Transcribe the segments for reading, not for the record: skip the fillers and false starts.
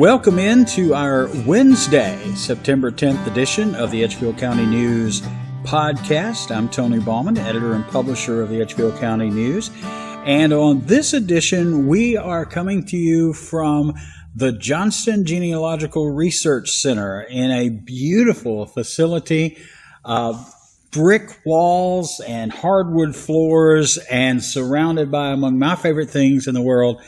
Welcome into our Wednesday, September 10th edition of the Edgefield County News podcast. I'm Tony Bauman, editor and publisher of the Edgefield County News. And on this edition, we are coming to you from the Johnston Genealogical Research Center in a beautiful facility, brick walls and hardwood floors, and surrounded by, among my favorite things in the world,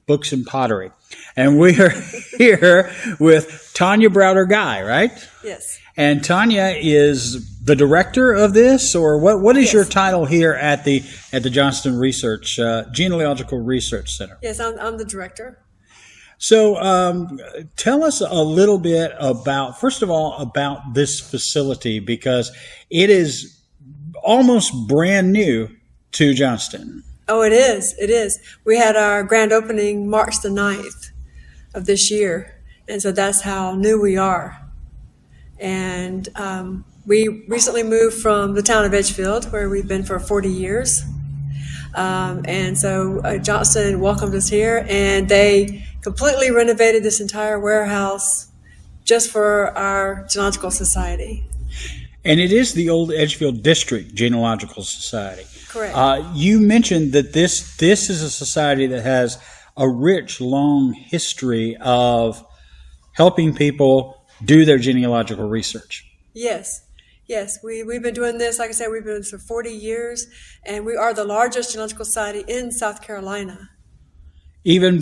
books and pottery. And we are here with TONYA BROWDER GUY, right? Yes. And TONYA is the director of this, or what is your title here at the Johnston Genealogical Research Center? Yes, I'm the director. So tell us a little bit about, first of all, about this facility, because it is almost brand new to Johnston. Oh, it is. It is. We had our grand opening March the 9th of this year, and so that's how new we are. And we recently moved from the town of Edgefield, where we've been for 40 years. And so Johnston welcomed us here, and they completely renovated this entire warehouse just for our Genealogical Society. And it is the old Edgefield District Genealogical Society. Correct. You mentioned that this is a society that has a rich, long history of helping people do their genealogical research. Yes. Yes, we've been doing this, like I said, we've been doing this for 40 years, and we are the largest genealogical society in South Carolina. Even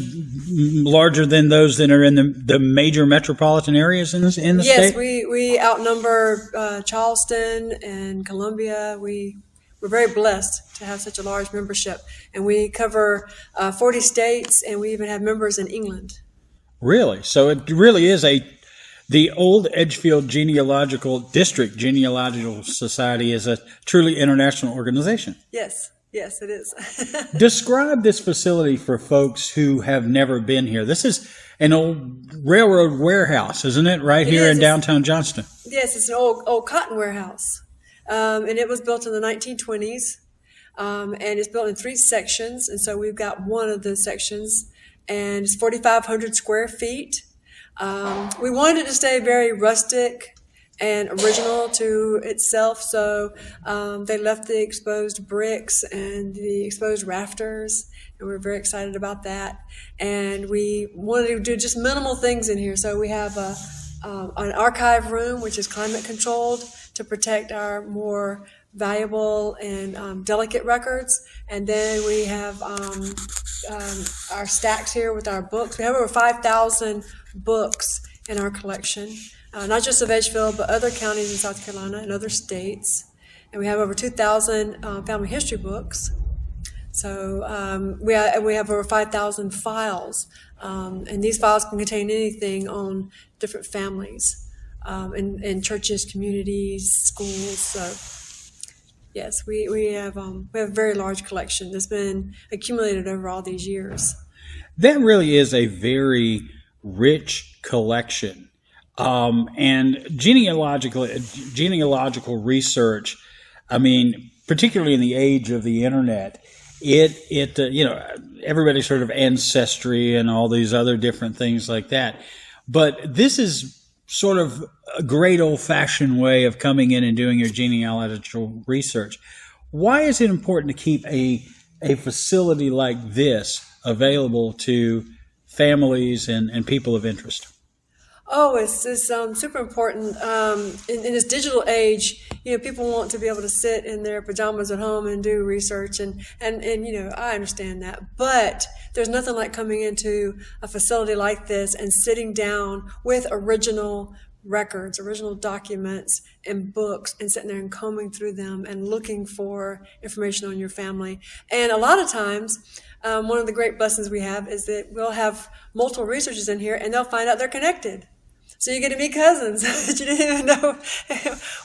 larger than those that are in the major metropolitan areas in the state? Yes, we outnumber Charleston and Columbia. We're very blessed to have such a large membership, and we cover 40 states, and we even have members in England. Really? So it really is the old Edgefield Genealogical District Genealogical Society is a truly international organization. Yes, it is. Describe this facility for folks who have never been here. This is an old railroad warehouse, isn't it? Right here in downtown Johnston. Yes, it's an old cotton warehouse. And it was built in the 1920s. And it's built in 3 sections. And so we've got one of the sections, and it's 4,500 square feet. We wanted it to stay very rustic and original to itself, so they left the exposed bricks and the exposed rafters, and we're very excited about that. And we wanted to do just minimal things in here, so we have an archive room, which is climate controlled to protect our more valuable and delicate records. And then we have our stacks here with our books. We have over 5,000 books in our collection, not just of Edgefield, but other counties in South Carolina and other states. And we have over 2,000 family history books. So we have over 5,000 files, and these files can contain anything on different families in churches, communities, schools. So yes, we have a very large collection that's been accumulated over all these years. That really is a very rich collection. And genealogical research, I mean, particularly in the age of the internet, everybody's heard of ancestry and all these other different things like that. But this is sort of a great old-fashioned way of coming in and doing your genealogical research. Why is it important to keep a facility like this available to families and people of interest? Oh, it's super important. In this digital age, people want to be able to sit in their pajamas at home and do research, and I understand that. But there's nothing like coming into a facility like this and sitting down with original records, original documents and books, and sitting there and combing through them and looking for information on your family. And a lot of times, one of the great blessings we have is that we'll have multiple researchers in here, and they'll find out they're connected. So you get to meet cousins that you didn't even know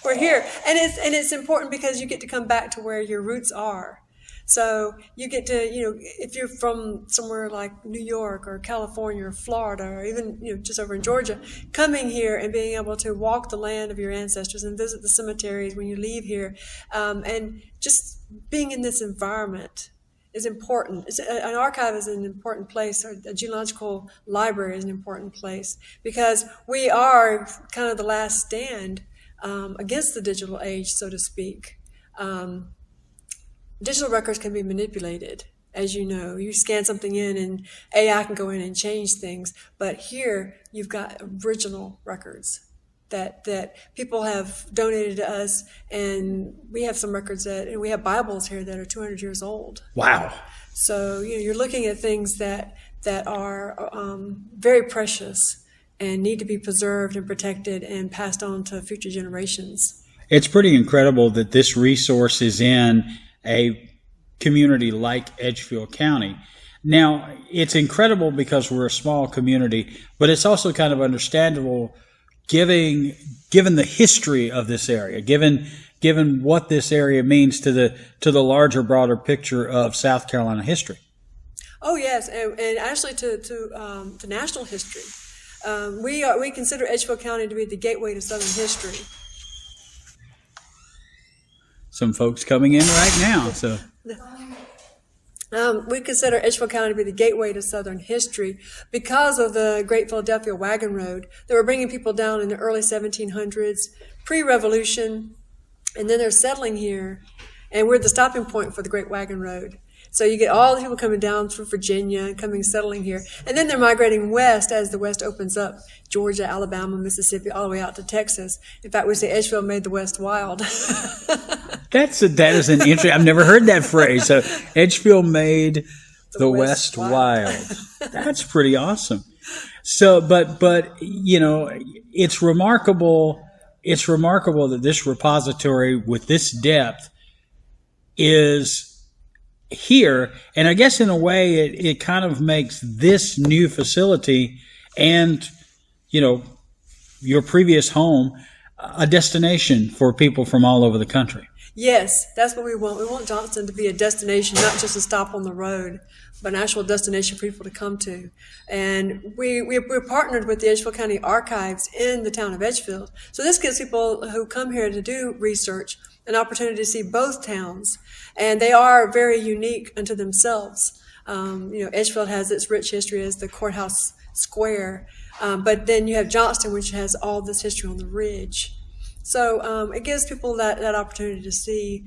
were here. And it's important because you get to come back to where your roots are. So you get to, if you're from somewhere like New York or California or Florida or even, just over in Georgia, coming here and being able to walk the land of your ancestors and visit the cemeteries when you leave here, and just being in this environment is important. An archive is an important place, or a genealogical library is an important place, because we are kind of the last stand against the digital age, so to speak. Digital records can be manipulated, as you know. You scan something in and AI can go in and change things, but here you've got original records that people have donated to us, and we have some records and we have Bibles here that are 200 years old. Wow. So you're looking at things that are very precious and need to be preserved and protected and passed on to future generations. It's pretty incredible that this resource is in a community like Edgefield County. Now, it's incredible because we're a small community, but it's also kind of understandable given the history of this area, given what this area means to the larger, broader picture of South Carolina history. Oh yes, and actually to national history. We consider Edgefield County to be the gateway to Southern history. Some folks coming in right now. So we consider Edgefield County to be the gateway to Southern history because of the Great Philadelphia Wagon Road. They were bringing people down in the early 1700s, pre-Revolution, and then they're settling here, and we're the stopping point for the Great Wagon Road. So you get all the people coming down through Virginia and settling here. And then they're migrating west as the West opens up. Georgia, Alabama, Mississippi, all the way out to Texas. In fact, we say Edgefield made the West wild. That is an interesting, I've never heard that phrase. So Edgefield made the West wild. That's pretty awesome. So, but it's remarkable that this repository with this depth is here, and I guess in a way it kind of makes this new facility and your previous home a destination for people from all over the country. Yes, that's what we want. We want Johnston to be a destination, not just a stop on the road, but an actual destination for people to come to. And we're partnered with the Edgefield County Archives in the town of Edgefield. So this gives people who come here to do research an opportunity to see both towns. And they are very unique unto themselves. Edgefield has its rich history as the courthouse square, but then you have Johnston, which has all this history on the ridge. So it gives people that opportunity to see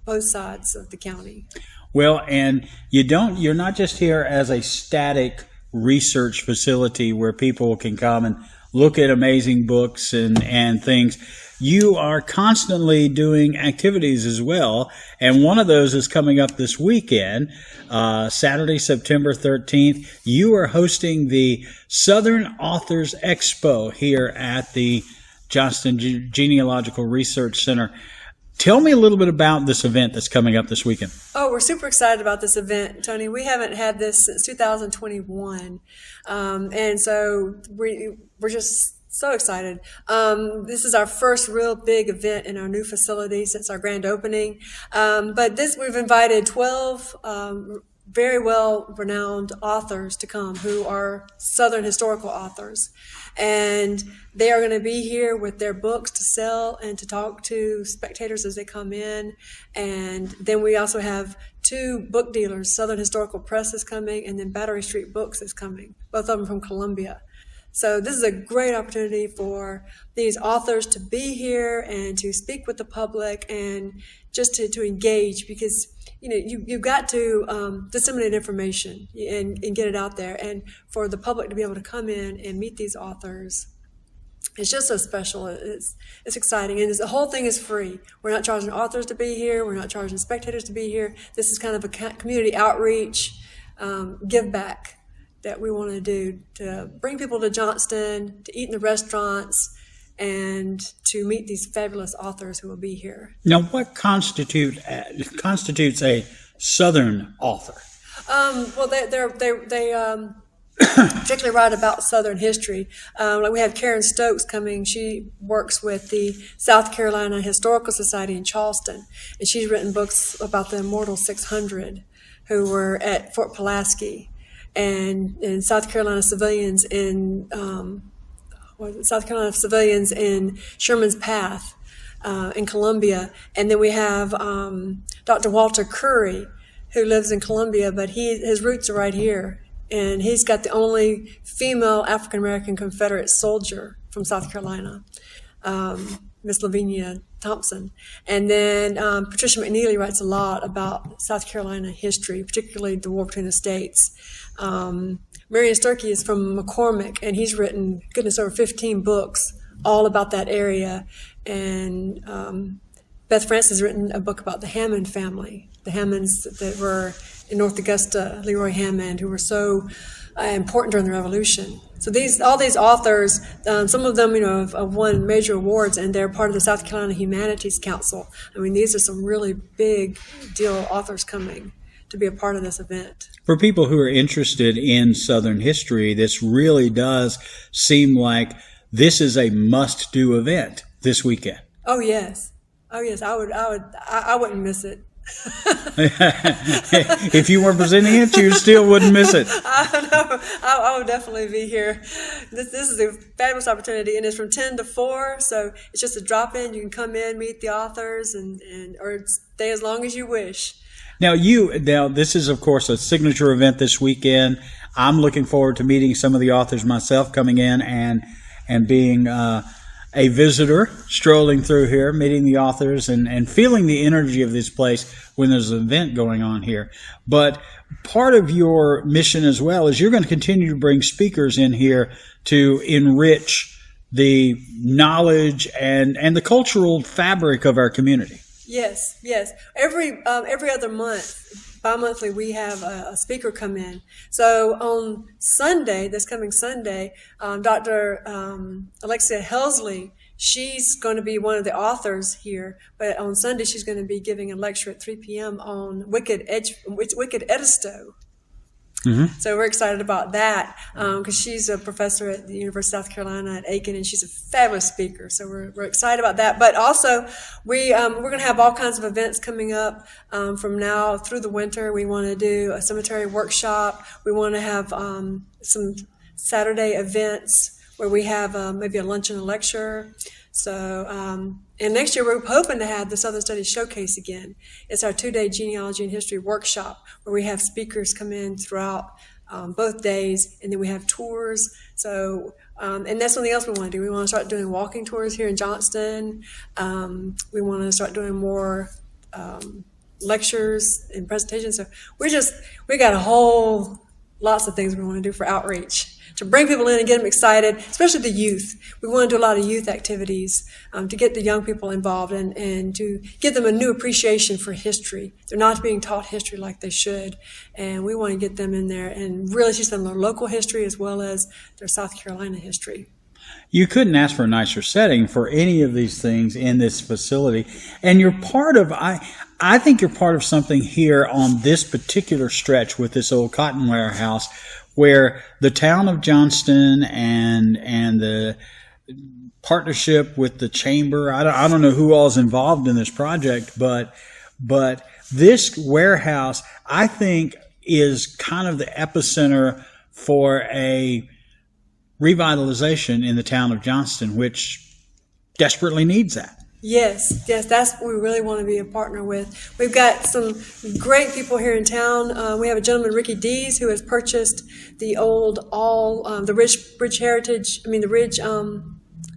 both sides of the county. Well, and you're not just here as a static research facility where people can come and look at amazing books and things. You are constantly doing activities as well, and one of those is coming up this weekend, Saturday, September 13th. You are hosting the Southern Authors Expo here at the Johnston Genealogical Research Center. Tell me a little bit about this event that's coming up this weekend. Oh, we're super excited about this event, Tony. We haven't had this since 2021, and so we're just so excited. This is our first real big event in our new facility since our grand opening. But we've invited 12 very well-renowned authors to come who are Southern historical authors. And they are going to be here with their books to sell and to talk to spectators as they come in. And then we also have 2 book dealers. Southern Historical Press is coming, and then Battery Street Books is coming, both of them from Columbia. So this is a great opportunity for these authors to be here and to speak with the public and just to engage, because you've got to disseminate information and get it out there, and for the public to be able to come in and meet these authors. It's just so special. It's exciting, and the whole thing is free. We're not charging authors to be here. We're not charging spectators to be here. This is kind of a community outreach, give back that we want to do to bring people to Johnston, to eat in the restaurants, and to meet these fabulous authors who will be here. Now, what constitutes a Southern author? Well, they particularly write about Southern history. Like we have Karen Stokes coming. She works with the South Carolina Historical Society in Charleston, and she's written books about the Immortal 600 who were at Fort Pulaski, and South Carolina civilians in Sherman's Path in Columbia. And then we have Dr. Walter Curry, who lives in Columbia, but his roots are right here. And he's got the only female African-American Confederate soldier from South Carolina, Miss Lavinia Thompson. And then Patricia McNeely writes a lot about South Carolina history, particularly the war between the states. Marion Sturkey is from McCormick, and he's written, goodness, over 15 books all about that area. And Beth Francis has written a book about the Hammond family, the Hammonds that were in North Augusta, Leroy Hammond, who were so important during the Revolution. So all these authors, some of them, have won major awards, and they're part of the South Carolina Humanities Council. I mean, these are some really big deal authors coming to be a part of this event. For people who are interested in Southern history, this really does seem like this is a must-do event this weekend. Oh yes, I wouldn't miss it. If you weren't presenting it, you still wouldn't miss it. I would definitely be here. This is a fabulous opportunity, and it's from 10 to 4, so it's just a drop-in. You can come in, meet the authors, or stay as long as you wish. Now, this is, of course, a signature event this weekend. I'm looking forward to meeting some of the authors myself, coming in and being a visitor, strolling through here, meeting the authors, and feeling the energy of this place when there's an event going on here. But part of your mission as well is you're going to continue to bring speakers in here to enrich the knowledge and the cultural fabric of our community. Yes. Every other month, bi-monthly, we have a speaker come in. So on Sunday, this coming Sunday, Dr. Alexia Helsley, she's going to be one of the authors here. But on Sunday, she's going to be giving a lecture at 3 p.m. on Wicked Edisto. Mm-hmm. So we're excited about that because she's a professor at the University of South Carolina at Aiken, and she's a fabulous speaker. So we're excited about that. But also, we're going to have all kinds of events coming up from now through the winter. We want to do a cemetery workshop. We want to have some Saturday events where we have maybe a lunch and a lecture. So, and next year we're hoping to have the Southern Studies Showcase again. It's our 2-day genealogy and history workshop where we have speakers come in throughout both days, and then we have tours. So, and that's something else we want to do. We want to start doing walking tours here in Johnston. We want to start doing more lectures and presentations. So we got lots of things we want to do for outreach, to bring people in and get them excited, especially the youth. We want to do a lot of youth activities to get the young people involved and to give them a new appreciation for history. They're not being taught history like they should, and we want to get them in there and really teach them their local history as well as their South Carolina history. You couldn't ask for a nicer setting for any of these things in this facility. And you're part of, I think you're part of something here on this particular stretch with this old cotton warehouse where the town of Johnston and the partnership with the chamber, I don't know who all is involved in this project, but this warehouse, I think, is kind of the epicenter for a revitalization in the town of Johnston, which desperately needs that. Yes, that's what we really want to be a partner with. We've got some great people here in town. We have a gentleman, Ricky Dees, who has purchased the old the Ridge Heritage, the Ridge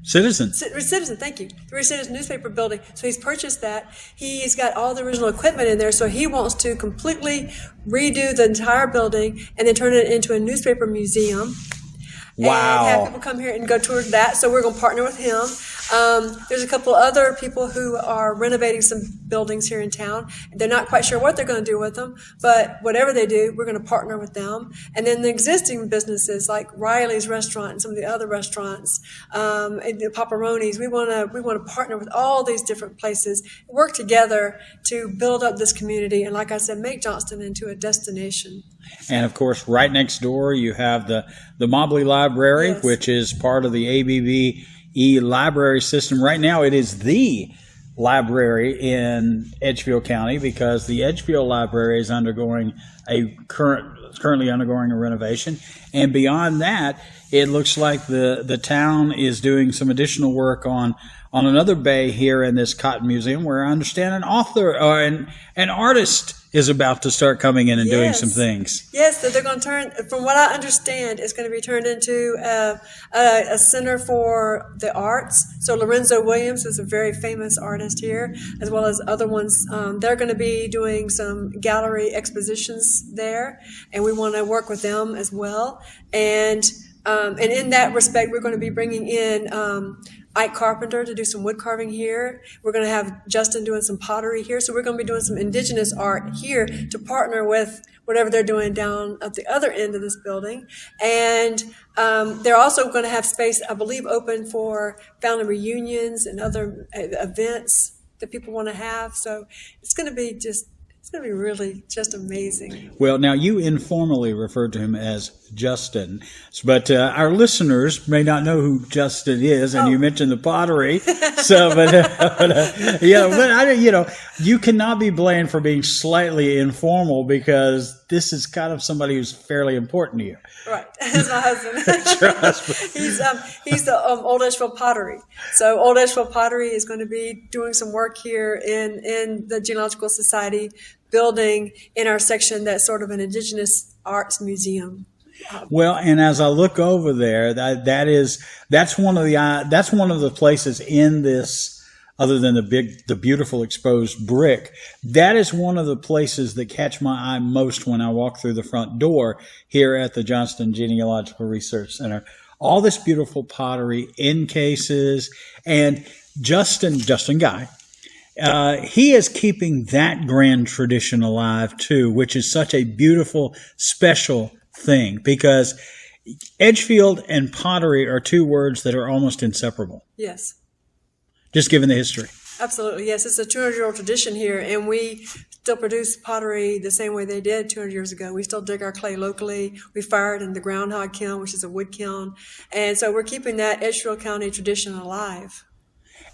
Citizen. Citizen, thank you. The Ridge Citizen newspaper building. So he's purchased that. He's got all the original equipment in there, so he wants to completely redo the entire building and then turn it into a newspaper museum. Wow. And have people come here and go tour that. So we're going to partner with him. There's a couple other people who are renovating some buildings here in town. They're not quite sure what they're going to do with them, but whatever they do, we're going to partner with them. And then the existing businesses like Riley's Restaurant and some of the other restaurants, and the Paparonis, we want to partner with all these different places, work together to build up this community. And like I said, make Johnston into a destination. And of course, right next door, you have the Mobley Library, yes, which is part of the ABBE library system. Right now, it is the library in Edgefield County because the Edgefield Library is currently undergoing a renovation. And beyond that, it looks like the town is doing some additional work on on another bay here in this Cotton Museum, where I understand an author or an artist is about to start coming in and doing some things. Yes, so they're going to turn, from what I understand, it's going to be turned into a center for the arts. So Lorenzo Williams is a very famous artist here, as well as other ones. They're going to be doing some gallery expositions there, and we want to work with them as well. And in that respect, we're going to be bringing in Ike Carpenter to do some wood carving here. We're going to have Justin doing some pottery here. So we're going to be doing some indigenous art here to partner with whatever they're doing down at the other end of this building. And they're also going to have space, I believe, open for family reunions and other events that people want to have. So it's going to be really just amazing. Well, now you informally referred to him as Justin, but our listeners may not know who Justin is, and you mentioned the pottery. So, you cannot be blamed for being slightly informal, because this is kind of somebody who's fairly important to you. Right, that's my husband. That's your husband. He's the Old Edgefield Pottery. So Old Edgefield Pottery is going to be doing some work here in the Genealogical Society building in our section that's sort of an indigenous arts museum. Well, and as I look over there, that's one of the places in this, other than the beautiful exposed brick, that is one of the places that catch my eye most when I walk through the front door here at the Johnston Genealogical Research Center. All this beautiful pottery in cases, and Johnston Guy. He is keeping that grand tradition alive too, which is such a beautiful, special thing, because Edgefield and pottery are two words that are almost inseparable. Yes. Just given the history. Absolutely. Yes, it's a 200-year-old tradition here, and we still produce pottery the same way they did 200 years ago. We still dig our clay locally. We fire it in the groundhog kiln, which is a wood kiln. And so we're keeping that Edgefield County tradition alive.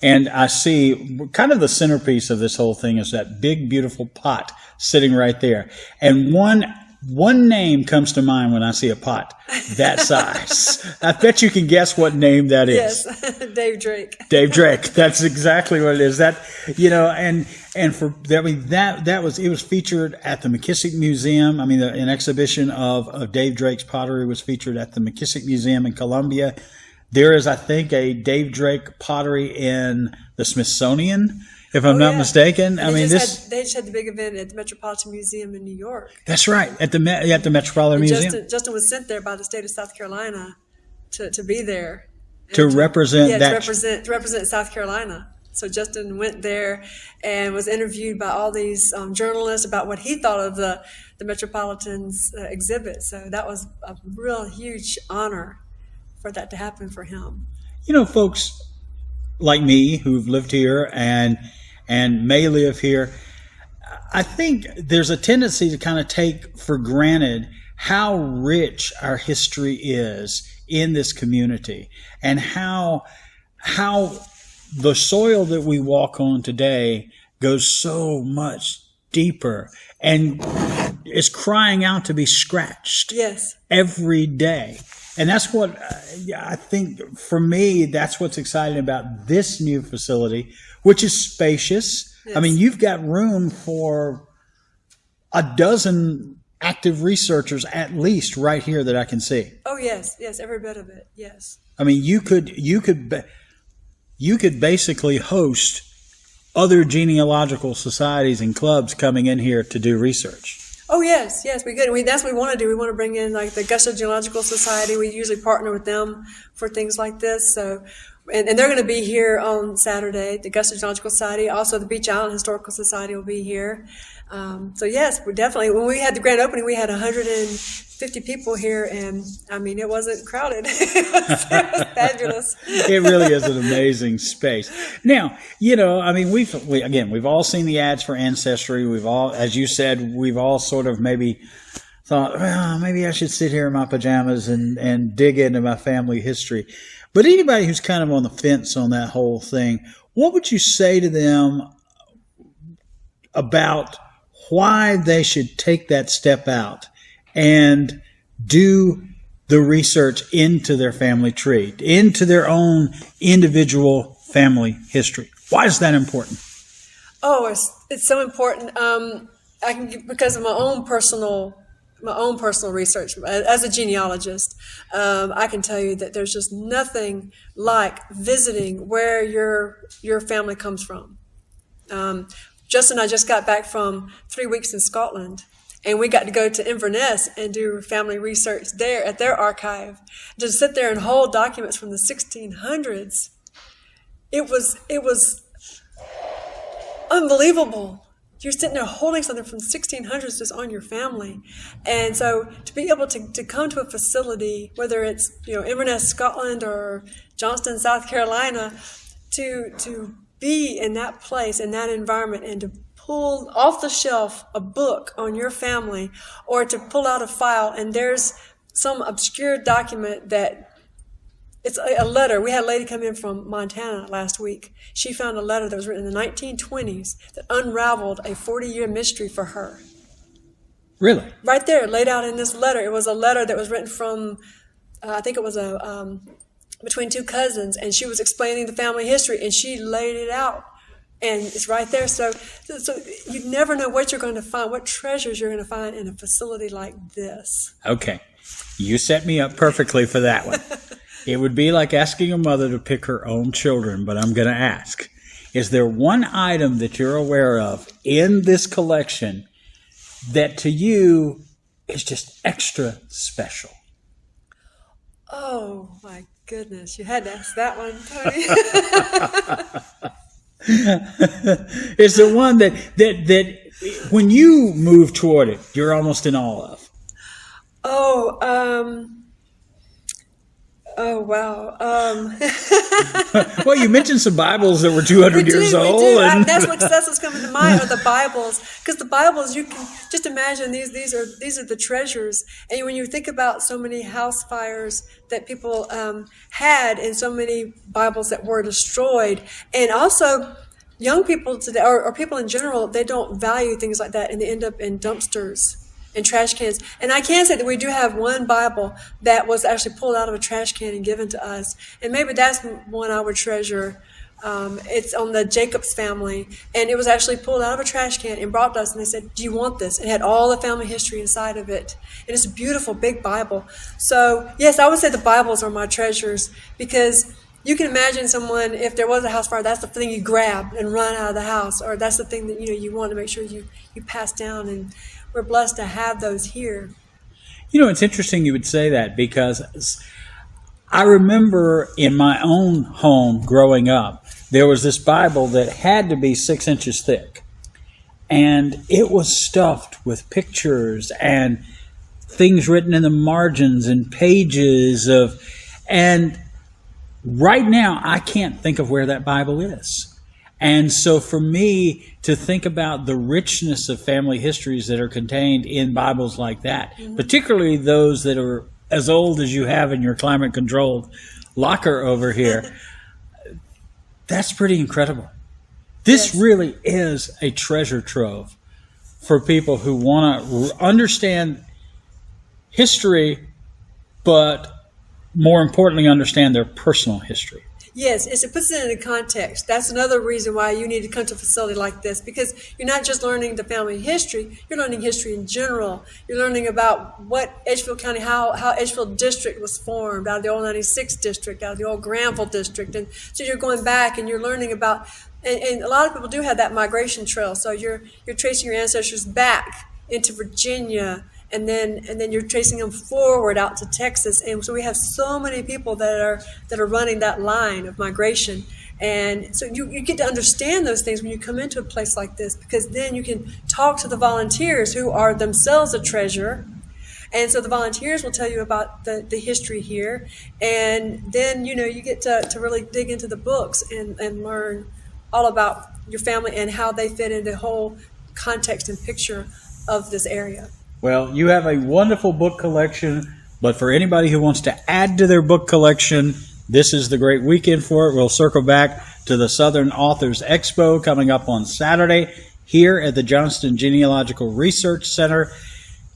And I see kind of the centerpiece of this whole thing is that big, beautiful pot sitting right there. And one name comes to mind when I see a pot that size. I bet you can guess what name that is. Yes, Dave Drake. Dave Drake. That's exactly what it is. That, and for it was featured at the McKissick Museum. I mean, an exhibition of Dave Drake's pottery was featured at the McKissick Museum in Columbia. There is, I think, a Dave Drake pottery in the Smithsonian, if I'm not mistaken. They just had the big event at the Metropolitan Museum in New York. That's right, at the Metropolitan Museum. Justin was sent there by the state of South Carolina to be there to represent to represent South Carolina. So Justin went there and was interviewed by all these journalists about what he thought of the Metropolitan's exhibit. So that was a real huge honor for that to happen for him. Folks like me who've lived here and may live here, I think there's a tendency to kind of take for granted how rich our history is in this community, and how the soil that we walk on today goes so much deeper and is crying out to be scratched. Yes. Every day. And that's what I think, for me, that's what's exciting about this new facility, which is spacious. Yes. I mean, you've got room for a dozen active researchers at least right here that I can see. Oh, yes. Yes, every bit of it. Yes. I mean, you could basically host other genealogical societies and clubs coming in here to do research. Oh, yes, we could. That's what we want to do. We want to bring in like the Augusta Genealogical Society. We usually partner with them for things like this. So, and they're going to be here on Saturday, the Augusta Genealogical Society. Also, the Beach Island Historical Society will be here. So, yes, we definitely, when we had the grand opening, we had 150 people here, and I mean, it wasn't crowded. It was fabulous. It really is an amazing space. Now, I mean, we've all seen the ads for Ancestry. We've all, as you said, we've all sort of maybe thought, well, maybe I should sit here in my pajamas and dig into my family history. But anybody who's kind of on the fence on that whole thing, what would you say to them about why they should take that step out and do the research into their family tree, into their own individual family history. Why is that important? Oh, it's so important. Because of my own personal research as a genealogist, I can tell you that there's just nothing like visiting where your family comes from. Justin and I just got back from 3 weeks in Scotland, and we got to go to Inverness and do family research there at their archive. Just sit there and hold documents from the 1600s. It was unbelievable. You're sitting there holding something from the 1600s just on your family. And so to be able to come to a facility, whether it's, Inverness, Scotland, or Johnston, South Carolina, to be in that place, in that environment, and to pull off the shelf a book on your family, or to pull out a file and there's some obscure document that it's a letter. We had a lady come in from Montana last week. She found a letter that was written in the 1920s that unraveled a 40-year mystery for her. Really? Right there, laid out in this letter. It was a letter that was written from, I think it was between two cousins, and she was explaining the family history, and she laid it out. And it's right there. So you never know what you're going to find, what treasures you're going to find in a facility like this. Okay. You set me up perfectly for that one. It would be like asking a mother to pick her own children, but I'm going to ask. Is there one item that you're aware of in this collection that to you is just extra special? Oh, my goodness. You had to ask that one, Tony. It's the one that when you move toward it, you're almost in awe of. Oh, wow. Well, you mentioned some Bibles that were 200 years old. We do. And That's what's coming to mind are the Bibles. Because the Bibles, you can just imagine these are the treasures. And when you think about so many house fires that people had, and so many Bibles that were destroyed, and also young people today, or people in general, they don't value things like that, and they end up in dumpsters and trash cans. And I can say that we do have one Bible that was actually pulled out of a trash can and given to us. And maybe that's one I would treasure. It's on the Jacobs family. And it was actually pulled out of a trash can and brought to us. And they said, do you want this? It had all the family history inside of it. And it's a beautiful, big Bible. So, yes, I would say the Bibles are my treasures, because you can imagine someone, if there was a house fire, that's the thing you grab and run out of the house. Or that's the thing that, you want to make sure you pass down. And we're blessed to have those here. It's interesting you would say that, because I remember in my own home growing up, there was this Bible that had to be 6 inches thick. And it was stuffed with pictures and things written in the margins and pages of, and right now I can't think of where that Bible is. And so for me to think about the richness of family histories that are contained in Bibles like that, particularly those that are as old as you have in your climate-controlled locker over here, that's pretty incredible. This really is a treasure trove for people who want to understand history, but more importantly, understand their personal history. Yes, it puts it in a context. That's another reason why you need to come to a facility like this, because you're not just learning the family history, you're learning history in general. You're learning about what Edgefield County, how Edgefield District was formed out of the old 96 District, out of the old Granville District. And so you're going back and you're learning about, and a lot of people do have that migration trail. So you're tracing your ancestors back into Virginia, and then you're tracing them forward out to Texas. And so we have so many people that are running that line of migration. And so you get to understand those things when you come into a place like this, because then you can talk to the volunteers who are themselves a treasure. And so the volunteers will tell you about the history here. And then, you get to really dig into the books and learn all about your family and how they fit in the whole context and picture of this area. Well, you have a wonderful book collection, but for anybody who wants to add to their book collection, this is the great weekend for it. We'll circle back to the Southern Authors Expo coming up on Saturday here at the Johnston Genealogical Research Center.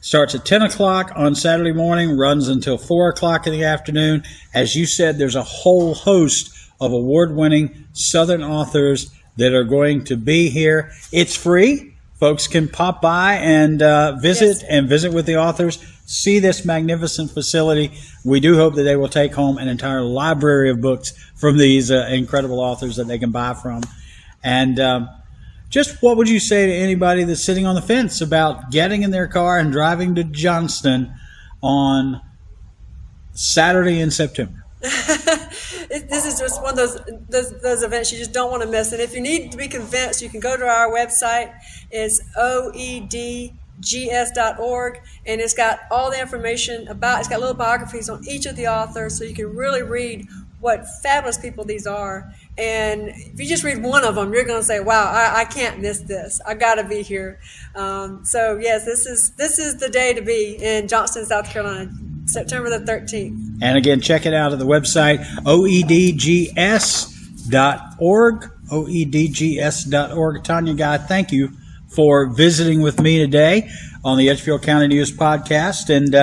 Starts at 10 o'clock on Saturday morning, runs until 4 o'clock in the afternoon. As you said, there's a whole host of award-winning Southern authors that are going to be here. It's free. Folks can pop by and visit with the authors, see this magnificent facility. We do hope that they will take home an entire library of books from these incredible authors that they can buy from. And just what would you say to anybody that's sitting on the fence about getting in their car and driving to Johnston on Saturday in September? This is just one of those events you just don't want to miss. And if you need to be convinced, you can go to our website. It's OEDGS.org, and it's got all the information about. It's got little biographies on each of the authors, so you can really read what fabulous people these are. And if you just read one of them, you're going to say, "Wow, I can't miss this. I got to be here." So yes, this is the day to be in Johnston, South Carolina, September the 13th. And again, check it out at the website, OEDGS.org, OEDGS.org. Tonya Guy, thank you for visiting with me today on the Edgefield County News Podcast. And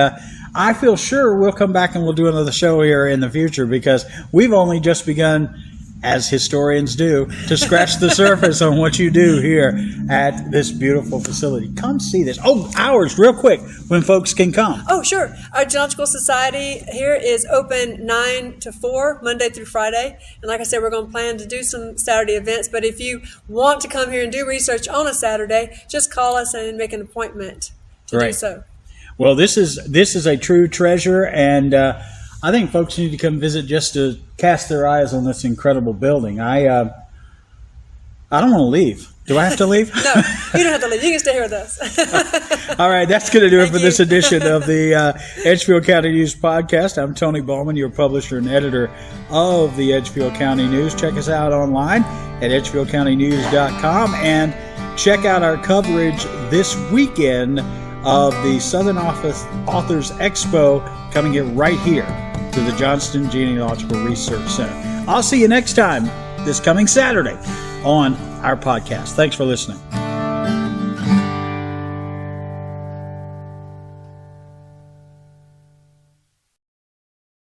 I feel sure we'll come back and we'll do another show here in the future, because we've only just begun, as historians do, to scratch the surface on what you do here at this beautiful facility. Come see this. Oh, hours, real quick, when folks can come. Oh, sure. Our Genealogical Society here is open 9 to 4, Monday through Friday. And like I said, we're going to plan to do some Saturday events. But if you want to come here and do research on a Saturday, just call us and make an appointment to do so. Well, this is a true treasure, and I think folks need to come visit just to cast their eyes on this incredible building. I don't want to leave. Do I have to leave? No, you don't have to leave. You can stay here with us. All right, that's going to do it for this edition of the Edgefield County News Podcast. I'm Tony Bowman, your publisher and editor of the Edgefield County News. Check us out online at edgefieldcountynews.com, and check out our coverage this weekend of the Southern Authors Expo, coming right here to the Johnston Genealogical Research Center. I'll see you next time, this coming Saturday, on our podcast. Thanks for listening.